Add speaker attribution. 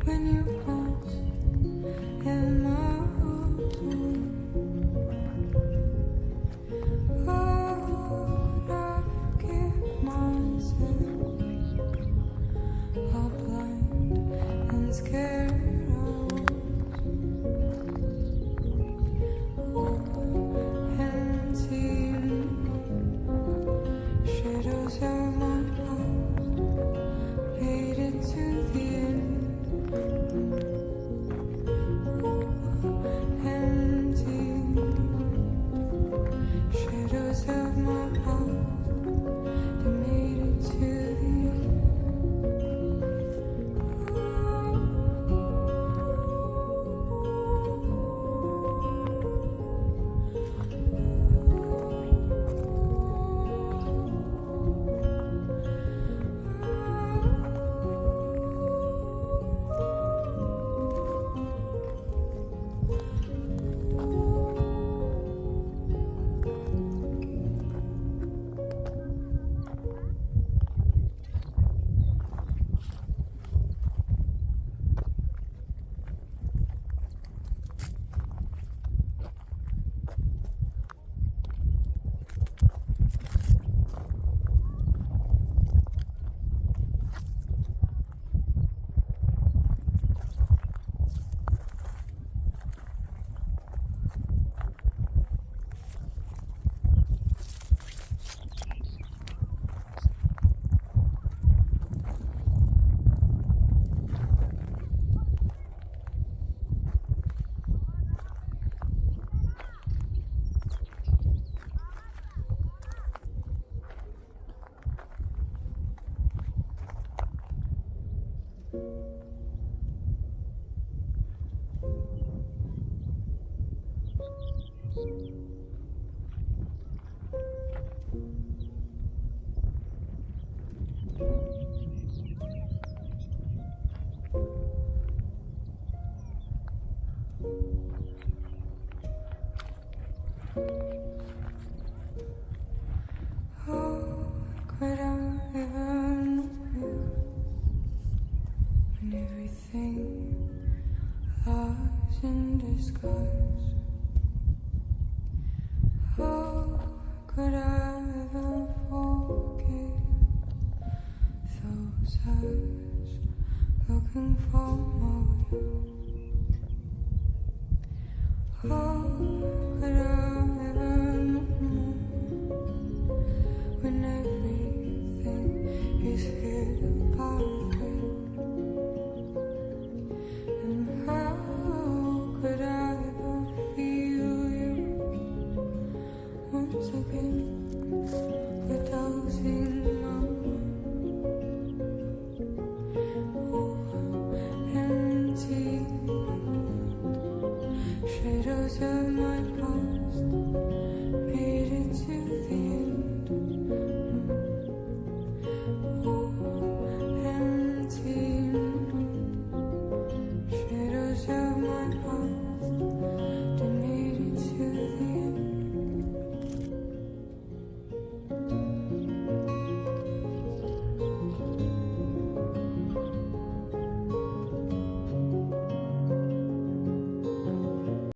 Speaker 1: when you pass in my heart. How could I forgive myself? How blind and scared I was. Empty shadows of my past made it to the end. Empty shadows of my past, they made it to the end. Oh, could I ever know you when everything lies in disguise? Oh, could I ever forget those eyes looking for more? Oh, could I ever know more when everything is here by faith? And how could I ever feel you once again with those in my mind? Oh, empty shadows of my past made it to the end. Oh, empty shadows of my past